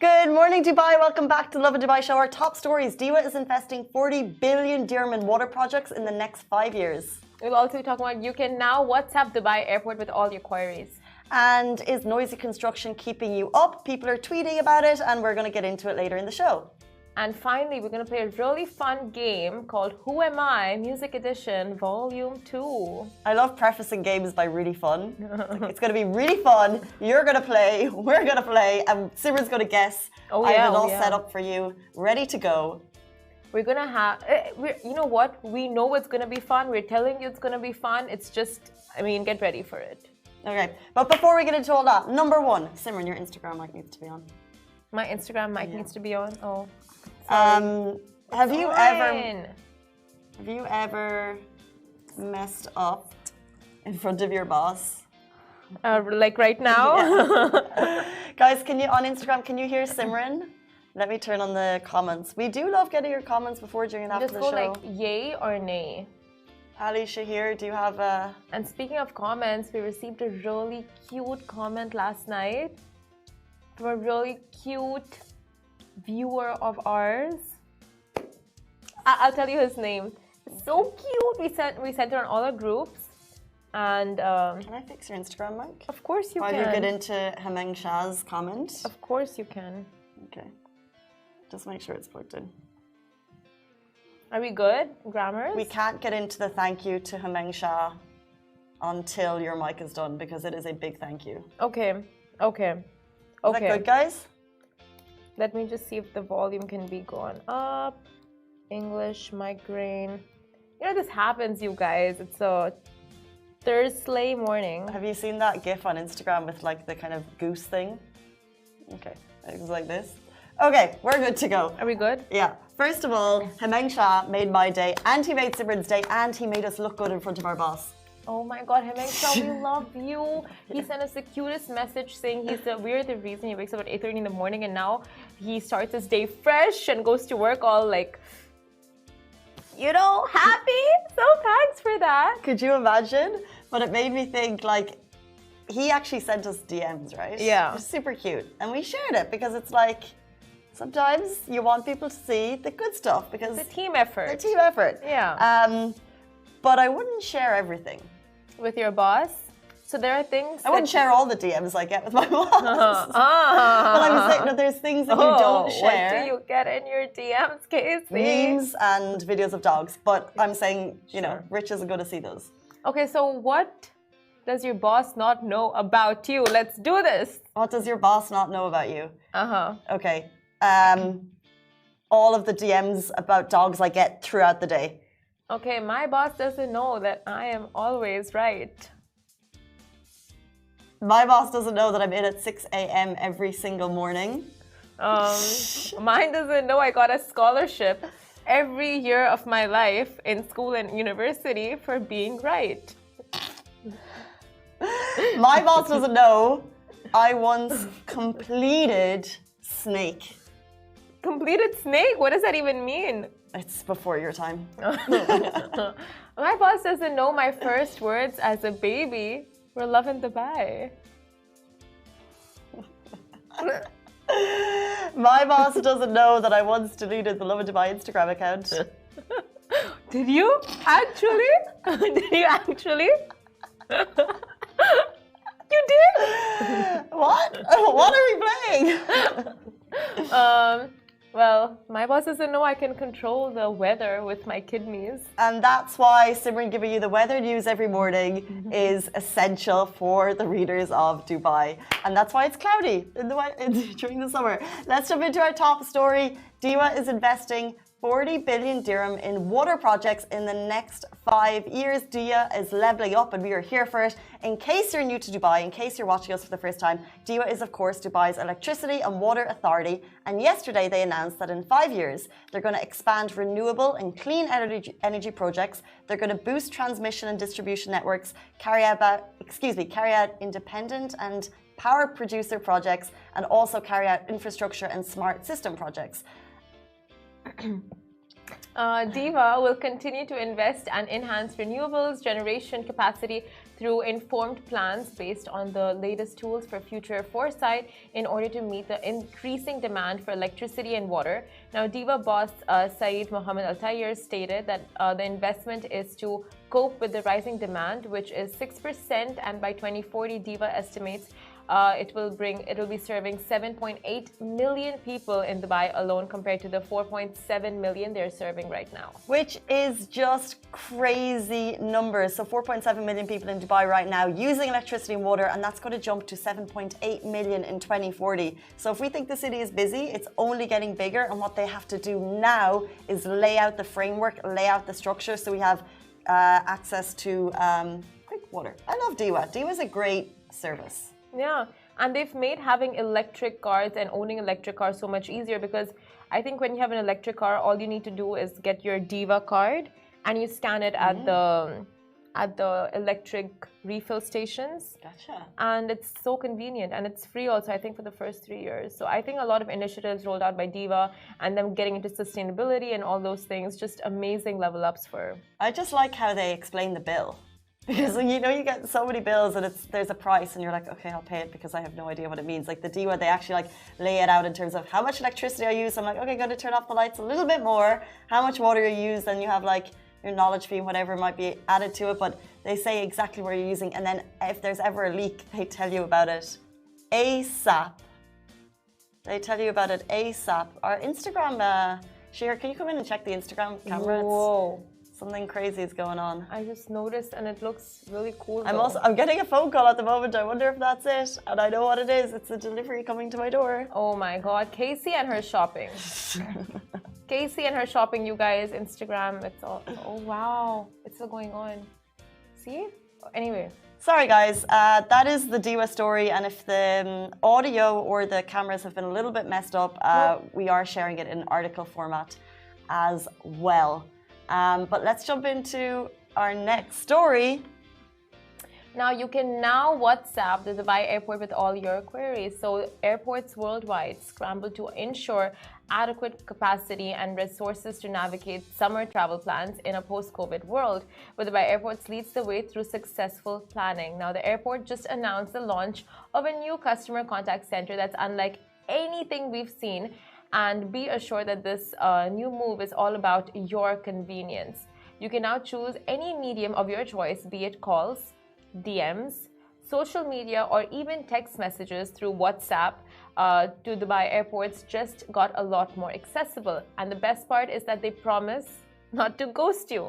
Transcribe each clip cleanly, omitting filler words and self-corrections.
Good morning, Dubai. Welcome back to Lovin Dubai Show. Our top stories. DEWA is investing 40 billion dirham in water projects in the next 5 years. We'll also be talking about you can now WhatsApp Dubai Airport with all your queries. And is noisy construction keeping you up? People are tweeting about it, and we're going to get into it later in the show. And finally, we're going to play a really fun game called Who Am I? Music Edition Volume 2. I love prefacing games by really fun. Like, it's going to be really fun. You're going to play, we're going to play, and Simran's going to guess. I have it all set up for you, ready to go. We're going to have, you know what? We know it's going to be fun. We're telling you it's going to be fun. It's just, I mean, get ready for it. Okay, but before we get into all that, number one, Simran, your Instagram mic needs to be on. My Instagram mic needs to be on? Oh. Have you ever messed up in front of your boss? Like right now? Guys, on Instagram, can you hear Simran? Let me turn on the comments. We do love getting your comments before, during, and after the show. Just go like yay or nay. Ali Shahir, do you have a... And speaking of comments, we received a really cute comment last night from a really cute viewer of ours. I'll tell you his name. It's so cute. We sent it on all our groups. And can I fix your Instagram mic? Of course you While can. you get into Hemeng Shah's comment. Of course you can. Okay. Just make sure it's plugged in. Are we good? Grammars? We can't get into the thank you to Hemeng Shah until your mic is done, because it is a big thank you. Okay. Is that good, guys? Let me just see if the volume can be going up. English, migraine. You know, this happens, you guys. It's a Thursday morning. Have you seen that GIF on Instagram with like the kind of goose thing? Okay, it was like this. Okay, we're good to go. Are we good? Yeah. First of all, Hemeng Shah made my day, and he made Simran's day, and he made us look good in front of our boss. Oh my God, Hemeng Shah, we love you. He sent us the cutest message saying we're the reason he wakes up at 8:30 in the morning, and now he starts his day fresh and goes to work all like, you know, happy. So thanks for that. Could you imagine? But it made me think, like, he actually sent us DMs, right? Yeah. It was super cute. And we shared it because it's like, sometimes you want people to see the good stuff because it's a team effort. It's a team effort. Yeah. But I wouldn't share everything. With your boss? So there are things I wouldn't share all the DMs I get with my boss. But I'm saying that there's things that you don't share. What do you get in your DMs, Casey? Memes and videos of dogs. But I'm saying, you know, Rich isn't going to see those. Okay, so what does your boss not know about you? Let's do this. What does your boss not know about you? Okay. All of the DMs about dogs I get throughout the day. Okay, my boss doesn't know that I am always right. My boss doesn't know that I'm in at 6 a.m. every single morning. Mine doesn't know I got a scholarship every year of my life in school and university for being right. My boss doesn't know I once completed Snake. Completed Snake? What does that even mean? It's before your time. My boss doesn't know my first words as a baby were Lovin Dubai. My boss doesn't know that I once deleted the Lovin Dubai Instagram account. Did you actually? Did you actually? You did? What? What are we playing? Well, my boss doesn't know I can control the weather with my kidneys. And that's why Simran giving you the weather news every morning is essential for the readers of Dubai. And that's why it's cloudy during the summer. Let's jump into our top story. DEWA is investing 40 billion dirham in water projects in the next 5 years. DEWA is leveling up and we are here for it. In case you're new to Dubai, in case you're watching us for the first time, DEWA is of course Dubai's electricity and water authority, and yesterday they announced that in 5 years they're going to expand renewable and clean energy projects. They're going to boost transmission and distribution networks, carry out independent and power producer projects, and also carry out infrastructure and smart system projects. DEWA will continue to invest and enhance renewables generation capacity through informed plans based on the latest tools for future foresight in order to meet the increasing demand for electricity and water. Now, DEWA boss Saeed Mohammed Al Tayer stated that the investment is to cope with the rising demand, which is 6%, and by 2040, DEWA estimates it will be serving 7.8 million people in Dubai alone compared to the 4.7 million they're serving right now. Which is just crazy numbers. So 4.7 million people in Dubai right now using electricity and water, and that's going to jump to 7.8 million in 2040. So if we think the city is busy, it's only getting bigger, and what they have to do now is lay out the framework, lay out the structure so we have access to quick water. I love DEWA. DEWA is a great service. Yeah, and they've made having electric cars and owning electric cars so much easier, because I think when you have an electric car, all you need to do is get your DEWA card and you scan it at the electric refill stations. Gotcha. And it's so convenient, and it's free also, I think, for the first 3 years. So I think a lot of initiatives rolled out by DEWA and them getting into sustainability and all those things, just amazing level ups for. I just like how they explain the bill. Because you know, you get so many bills and there's a price and you're like, okay, I'll pay it because I have no idea what it means. Like the DEWA, they actually like lay it out in terms of how much electricity I use. So I'm like, okay, going to turn off the lights a little bit more. How much water you use, then you have like your knowledge fee, whatever might be added to it. But they say exactly where you're using, and then if there's ever a leak, they tell you about it ASAP. They tell you about it ASAP. Our Instagram, Shir, can you come in and check the Instagram camera? Whoa. Something crazy is going on. I just noticed, and it looks really cool. I'm getting a phone call at the moment. I wonder if that's it, and I know what it is. It's a delivery coming to my door. Oh my God, Casey and her shopping. Casey and her shopping, you guys. Instagram, it's all. Oh wow, it's still going on. See? Anyway. Sorry guys, that is the DEWA story, and if the audio or the cameras have been a little bit messed up, we are sharing it in article format as well. But let's jump into our next story. Now, you can now WhatsApp the Dubai airport with all your queries. So airports worldwide scramble to ensure adequate capacity and resources to navigate summer travel plans in a post-COVID world, where Dubai Airports leads the way through successful planning. Now, the airport just announced the launch of a new customer contact center that's unlike anything we've seen. And be assured that this new move is all about your convenience. You can now choose any medium of your choice, be it calls, DMs, social media, or even text messages through WhatsApp to Dubai airports just got a lot more accessible. And the best part is that they promise not to ghost you.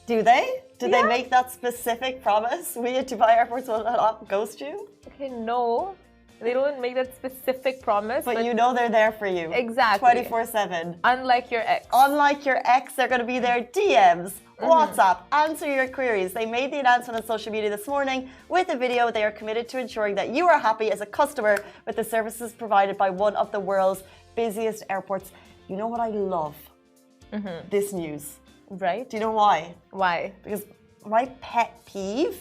Do they? Did they make that specific promise? We at Dubai airports will not ghost you? Okay, no. They don't make that specific promise. But you know they're there for you. Exactly. 24/7. Unlike your ex. Unlike your ex, they're going to be there. DMs, WhatsApp, answer your queries. They made the announcement on social media this morning with a video. They are committed to ensuring that you are happy as a customer with the services provided by one of the world's busiest airports. You know what I love? This news. Right. Do you know why? Why? Because my pet peeve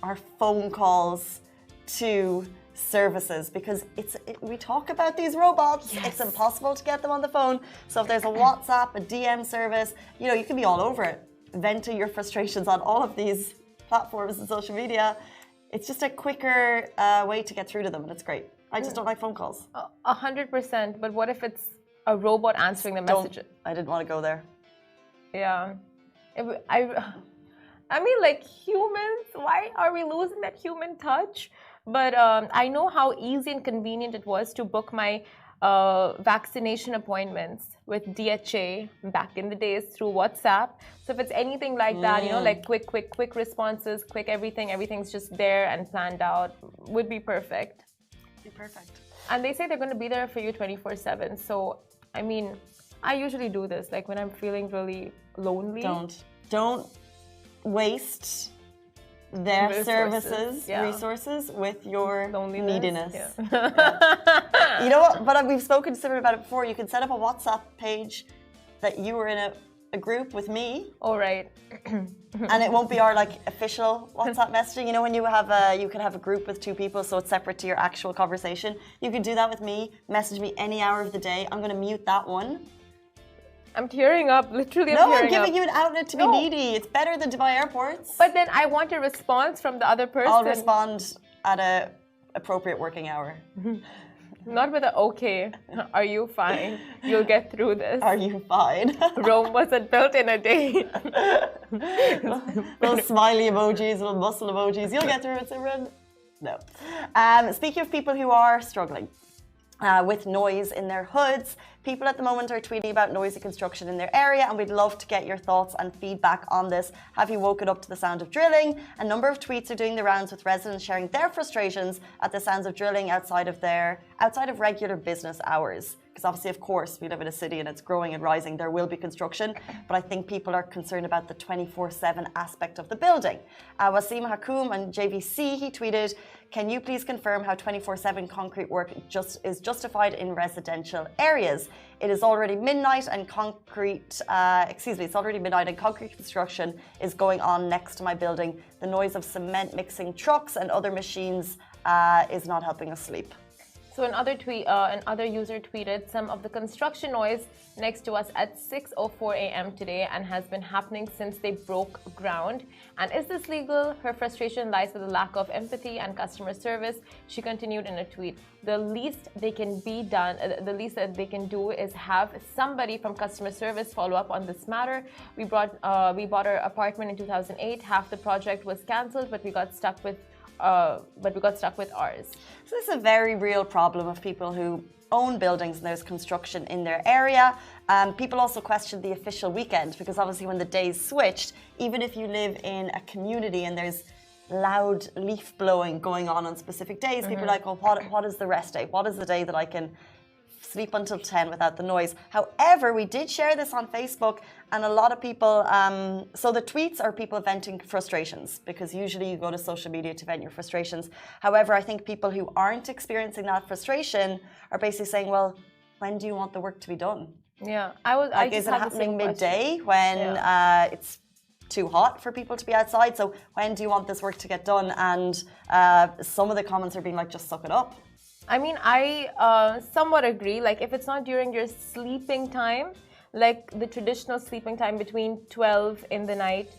are phone calls to services, because we talk about these robots. Yes. It's impossible to get them on the phone. So if there's a WhatsApp, a DM service, you know, you can be all over it, venting your frustrations on all of these platforms and social media. It's just a quicker way to get through to them, and it's great. I just don't like phone calls. 100%. But what if it's a robot answering the messages? I didn't want to go there. Yeah. I mean, like, humans, why are we losing that human touch? But I know how easy and convenient it was to book my vaccination appointments with DHA back in the days through WhatsApp. So if it's anything like that, you know, like quick responses, quick everything's just there and planned out, would be perfect. Be perfect. And they say they're going to be there for you 24/7. So, I mean, I usually do this, like when I'm feeling really lonely. Don't waste their resources with your loneliness. neediness. Yeah. You know what? But we've spoken to someone about it before. You can set up a WhatsApp page that you were in a group with me. Oh, right. And it won't be our like official WhatsApp messaging. You know, when you can have a group with two people, so it's separate to your actual conversation. You can do that with me. Message me any hour of the day. I'm going to mute that one. I'm tearing up. Literally, I'm giving you an outlet to be needy. It's better than Dubai airports. But then I want a response from the other person. I'll respond at a appropriate working hour. Not with a okay. Are you fine? You'll get through this. Are you fine? Rome wasn't built in a day. Little smiley emojis, little muscle emojis. You'll get through it, Simran. No. Speaking of people who are struggling with noise in their hoods, people at the moment are tweeting about noisy construction in their area, and we'd love to get your thoughts and feedback on this. Have you woken up to the sound of drilling? A number of tweets are doing the rounds with residents sharing their frustrations at the sounds of drilling outside of regular business hours. Because obviously, of course, we live in a city and it's growing and rising. There will be construction, but I think people are concerned about the 24/7 aspect of the building. Wasim Hakoum and JVC, he tweeted, "Can you please confirm how 24/7 concrete work is justified in residential areas? It is already midnight and concrete construction is going on next to my building. The noise of cement mixing trucks and other machines is not helping us sleep." So another user tweeted, "Some of the construction noise next to us at 6:04 a.m. today and has been happening since they broke ground. And is this legal? Her frustration lies with a lack of empathy and customer service." She continued in a tweet, "The least that they can do is have somebody from customer service follow up on this matter. We bought our apartment in 2008. Half the project was cancelled, but we got stuck with ours." So this is a very real problem of people who own buildings and there's construction in their area. People also question the official weekend, because obviously when the days switched, even if you live in a community and there's loud leaf blowing going on specific days, people are like, well, what is the rest day? What is the day that I can sleep until 10 without the noise? However, we did share this on Facebook, and a lot of people, so the tweets are people venting frustrations, because usually you go to social media to vent your frustrations. However, I think people who aren't experiencing that frustration are basically saying, well, when do you want the work to be done? Yeah, is it happening midday when it's too hot for people to be outside? So when do you want this work to get done? And some of the comments are being like, just suck it up. I mean, I somewhat agree. Like, if it's not during your sleeping time, like the traditional sleeping time between 12 in the night,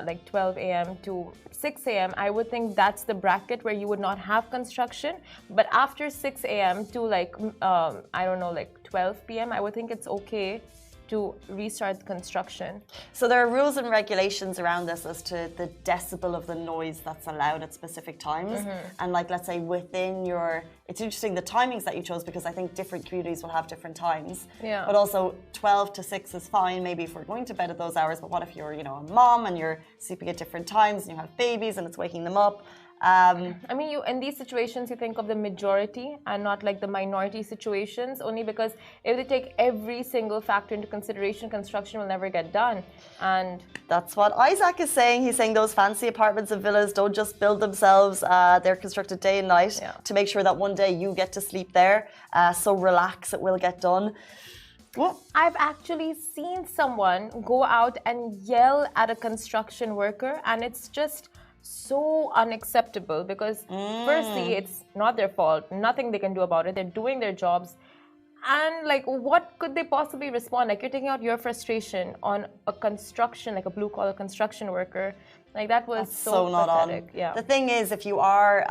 like 12 a.m. to 6 a.m., I would think that's the bracket where you would not have construction. But after 6 a.m. to like, I don't know, like 12 p.m., I would think it's okay to restart construction. So there are rules and regulations around this as to the decibel of the noise that's allowed at specific times. And like, let's say within it's interesting the timings that you chose, because I think different communities will have different times. Yeah. But also 12 to 6 is fine, maybe if we're going to bed at those hours. But what if you're, a mom and you're sleeping at different times and you have babies and it's waking them up? I mean, in these situations, you think of the majority and not like the minority situations, only because if they take every single factor into consideration, construction will never get done. And that's what Isaac is saying. He's saying those fancy apartments and villas don't just build themselves. They're constructed day and night to make sure that one day you get to sleep there. So relax, it will get done. What? I've actually seen someone go out and yell at a construction worker, and it's just so unacceptable, because firstly, it's not their fault, nothing they can do about it, they're doing their jobs, and like, what could they possibly respond? Like, you're taking out your frustration on a construction, like a blue-collar construction worker. Like, that was so not pathetic. on. Yeah. The thing is, if you are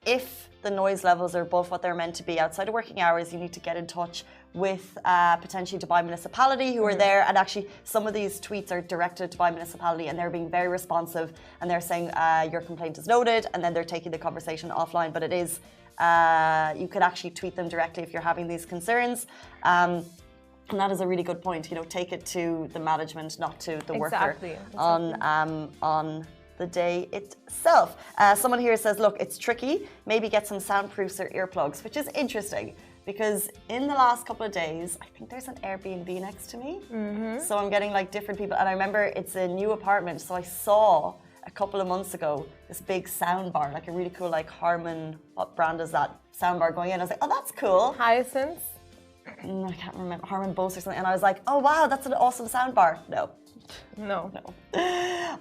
if the noise levels are above what they're meant to be outside of working hours, you need to get in touch with potentially Dubai municipality who are there. And actually, some of these tweets are directed to Dubai municipality, and they're being very responsive, and they're saying your complaint is noted, and then they're taking the conversation offline. But it is, you could actually tweet them directly if you're having these concerns. And that is a really good point. Take it to the management, not to the worker on the day itself. Someone here says, look, it's tricky. Maybe get some soundproofs or earplugs, which is interesting. because in the last couple of days, I think there's an Airbnb next to me. So I'm getting like different people. And I remember it's a new apartment. So I saw a couple of months ago this big sound bar, like a really cool, like Harman, what brand is that sound bar going in? I was like, oh, that's cool. Hyacinth? I can't remember, Harman Bose or something. And I was like, oh, wow, that's an awesome sound bar. No.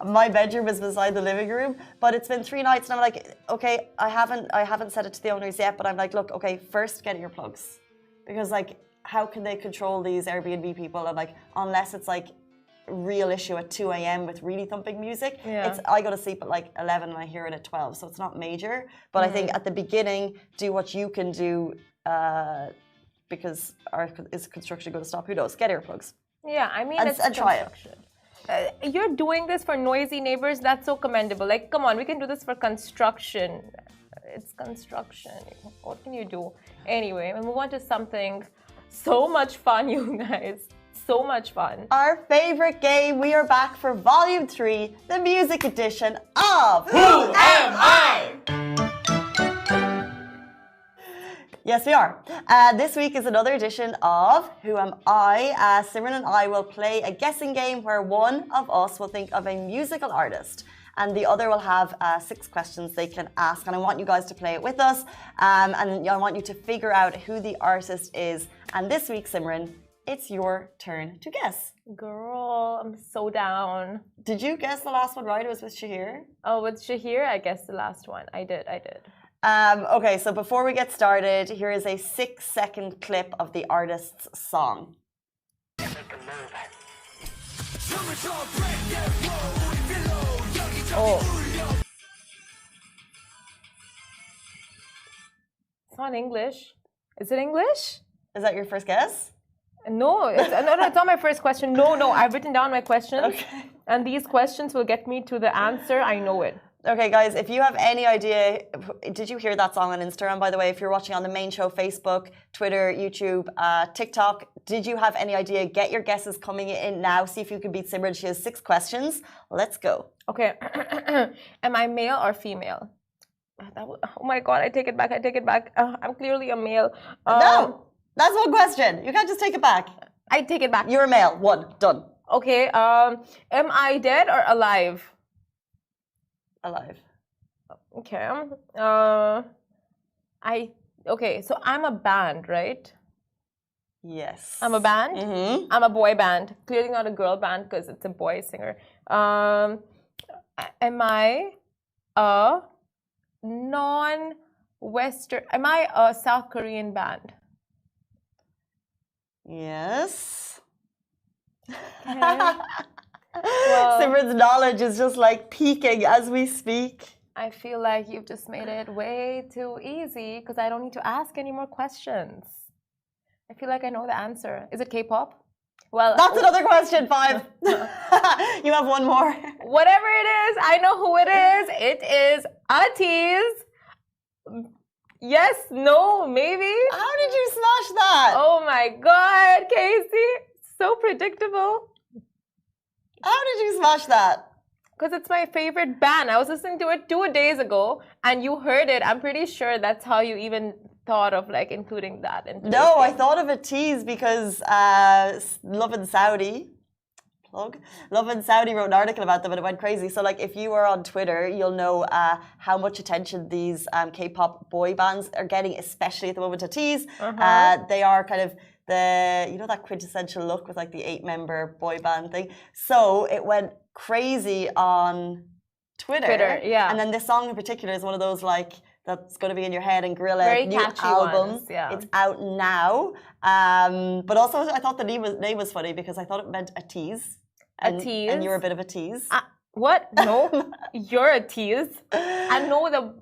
My bedroom is beside the living room, but it's been 3 nights and I'm like, okay, I haven't said it to the owners yet, but I'm like, look, okay, first get your plugs. Because like, how can they control these Airbnb people? And like, unless it's like real issue at 2 a.m. with really thumping music, I go to sleep at like 11 and I hear it at 12, so it's not major. But I think at the beginning, do what you can do, because is construction going to stop? Who knows? Get earplugs. Yeah, I mean, it's and try it. You're doing this for noisy neighbors. That's so commendable. Like, come on, we can do this for construction. It's construction. What can you do? Anyway, we'll move on to something so much fun, you guys. So much fun. Our favorite game. We are back for Volume 3, the music edition of Who Am I? Yes, we are. This week is another edition of Who Am I? Simran and I will play a guessing game where one of us will think of a musical artist and the other will have 6 questions they can ask. And I want you guys to play it with us. And I want you to figure out who the artist is. And this week, Simran, it's your turn to guess. Girl, I'm so down. Did you guess the last one right? It was with Shahir? Oh, with Shahir, I guessed the last one. I did. Okay, so before we get started, here is a 6-second clip of the artist's song. Oh. It's not English. Is it English? Is that your first guess? No, it's not my first question. No, I've written down my questions. Okay. And these questions will get me to the answer. I know it. Okay, guys, if you have any idea, did you hear that song on Instagram, by the way? If you're watching on the main show, Facebook, Twitter, YouTube, TikTok, did you have any idea? Get your guesses coming in now. See if you can beat Simran. She has 6 questions. Let's go. Okay. Am I male or female? Oh my God, I take it back. I'm clearly a male. No, that's one question. You can't just take it back. I take it back. You're a male. 1. Done. Okay. Am I dead or alive? Alive. Okay. Okay, so I'm a band, right? Yes. I'm a band? I'm a boy band. Clearly not a girl band because it's a boy singer. Am I a non-Western... Am I a South Korean band? Yes. Okay. Well, Simran's knowledge is just like peaking as we speak. I feel like you've just made it way too easy because I don't need to ask any more questions. I feel like I know the answer. Is it K-pop? Well, that's another question. 5. You have 1 more. Whatever it is, I know who it is. It is Atiz. Yes, no, maybe. How did you smash that? Oh my God, Casey. So predictable. How did you smash that? Because it's my favorite band. I was listening to it 2 days ago and you heard it. I'm pretty sure that's how you even thought of like including that. No, I thought of a tease because Lovin Saudi wrote an article about them and it went crazy. So like if you are on Twitter, you'll know how much attention these K-pop boy bands are getting, especially at the moment. Atiz. They are kind of that quintessential look with like the 8-member boy band thing. So it went crazy on Twitter. Yeah. And then this song in particular is one of those like that's going to be in your head and Gorilla very new album. Ones, yeah. It's out now. But also I thought the name was funny because I thought it meant a tease. And you're a bit of a tease. What? No, you're a tease. And no, the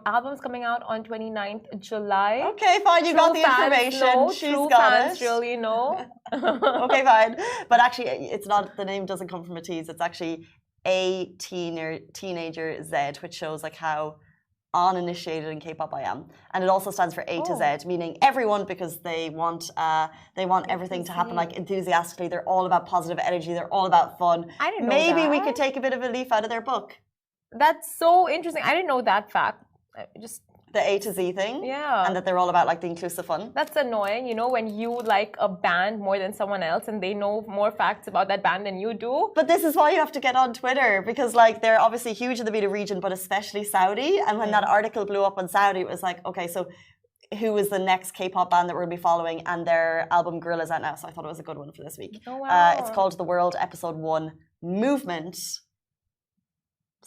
album's coming out on 29th July. Okay, fine. You got the information. She's got fans it. Really know. Okay, fine. But actually, it's not. The name doesn't come from a tease. It's actually a teenager Z, which shows like how uninitiated in K-pop I am, and it also stands for A to Z, meaning everyone, because they want everything to happen like enthusiastically. They're all about positive energy. They're all about fun. I didn't know Maybe that. we could take a bit of a leaf out of their book. That's so interesting. I didn't know that fact. The A to Z thing. Yeah. And that they're all about like the inclusive fun. That's annoying, you know, when you like a band more than someone else and they know more facts about that band than you do. But this is why you have to get on Twitter, because like they're obviously huge in the MENA region, but especially Saudi. And when that article blew up on Saudi, it was like, okay, so who is the next K-pop band that we're going to be following? And their album Gorilla's out now, so I thought it was a good one for this week. Oh, wow. It's called The World Episode 1 Movement.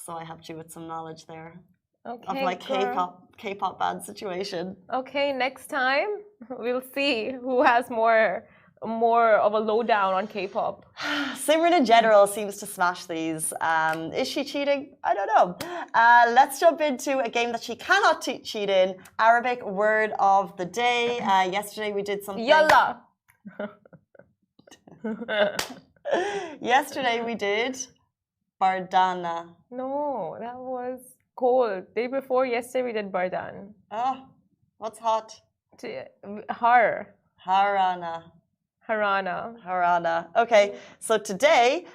So I helped you with some knowledge there. Okay, of like K-pop band situation. Okay, next time we'll see who has more of a lowdown on K-pop. Simran in general seems to smash these. Is she cheating? I don't know. Let's jump into a game that she cannot cheat in. Arabic word of the day. Yesterday we did something. Yalla. Yesterday we did Bardana. No, that was cold. Day before yesterday we did Bardan. Oh, what's hot? Harana. Okay, so today,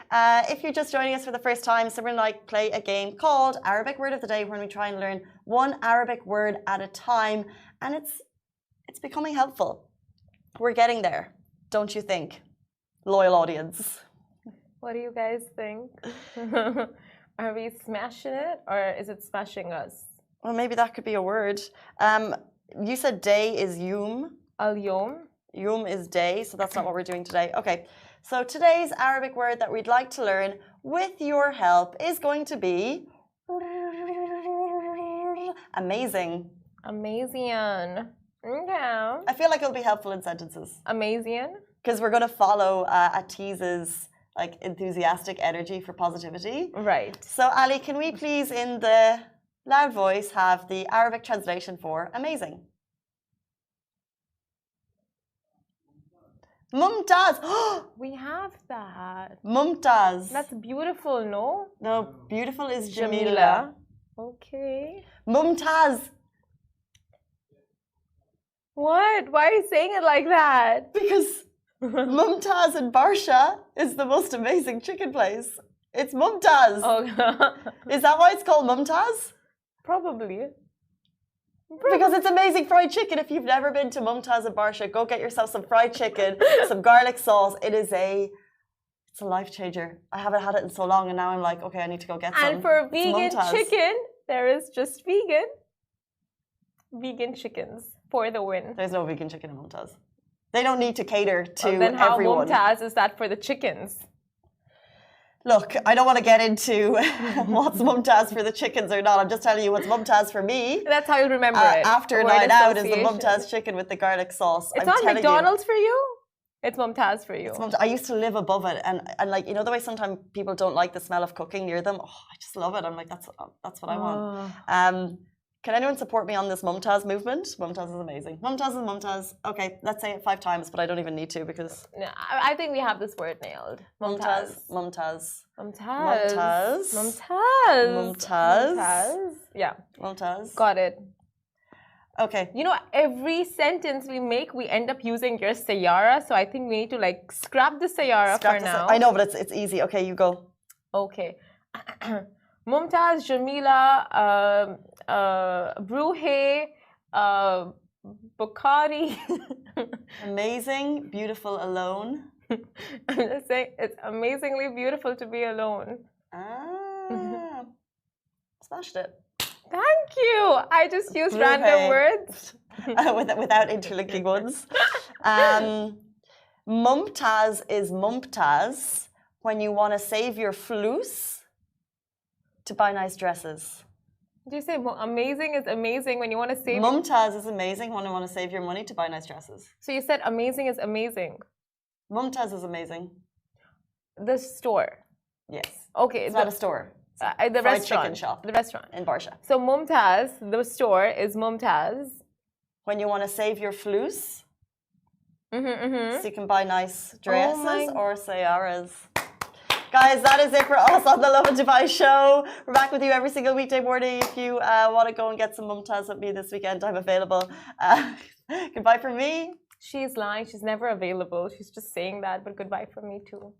if you're just joining us for the first time, Simran and I play a game called Arabic Word of the Day, when we try and learn one Arabic word at a time, and it's becoming helpful. We're getting there, don't you think, loyal audience? What do you guys think? Are we smashing it, or is it smashing us? Well, maybe that could be a word. You said day is yum. Al-yom. Yum is day, so that's not what we're doing today. Okay, so today's Arabic word that we'd like to learn with your help is going to be amazing. Amazing. Okay. I feel like it'll be helpful in sentences. Amazing. Because we're going to follow Atiz's like enthusiastic energy for positivity. Right. So Ali, can we please in the loud voice have the Arabic translation for amazing? Mumtaz. We have that. Mumtaz. That's beautiful, no? No, beautiful is Jamila. Okay. Mumtaz. What? Why are you saying it like that? Because Mumtaz in Barsha is the most amazing chicken place. It's Mumtaz. Oh. Is that why it's called Mumtaz? Probably. Because it's amazing fried chicken. If you've never been to Mumtaz in Barsha, go get yourself some fried chicken, some garlic sauce. It's a life changer. I haven't had it in so long, and now I'm like, okay, I need to go get some. And for vegan chicken, there is just vegan chickens for the win. There's no vegan chicken in Mumtaz. They don't need to cater to then how everyone. Mumtaz is that for the chickens? Look, I don't want to get into what's Mumtaz for the chickens or not. I'm just telling you what's Mumtaz for me. That's how you remember it. After a night out is the Mumtaz chicken with the garlic sauce. It's not McDonald's for you? It's Mumtaz for you. I used to live above it, and like, you know the way sometimes people don't like the smell of cooking near them? Oh, I just love it. I'm like, that's what I want. Can anyone support me on this Mumtaz movement? Mumtaz is amazing. Mumtaz is Mumtaz. Okay, let's say it 5 times, but I don't even need to because... No, I think we have this word nailed. Mumtaz. Mumtaz. Mumtaz. Mumtaz. Mumtaz. Mumtaz. Mumtaz. Yeah. Mumtaz. Got it. Okay. You know, every sentence we make, we end up using your sayara. So I think we need to like scrap the sayara for now. I know, but it's easy. Okay, you go. Okay. Mumtaz, Jamila, Bruhe, Bukhari. Amazing, beautiful, alone. I'm just saying, it's amazingly beautiful to be alone. Smashed it. Thank you. I just used random words. Without interlinking ones. Mumtaz is Mumtaz when you want to save your flus to buy nice dresses. Did you say amazing is amazing when you want to save... Mumtaz is amazing when you want to save your money to buy nice dresses. So you said amazing is amazing. Mumtaz is amazing. The store. Yes. Okay. It's not a store. The restaurant. Chicken shop. The restaurant. In Barsha. So Mumtaz, the store is Mumtaz. When you want to save your flus. So you can buy nice dresses or sayaras. Guys, that is it for us on the Lovin Dubai show. We're back with you every single weekday morning. If you want to go and get some Mumtaz with me this weekend, I'm available. Goodbye from me. She's lying. She's never available. She's just saying that, but goodbye from me too.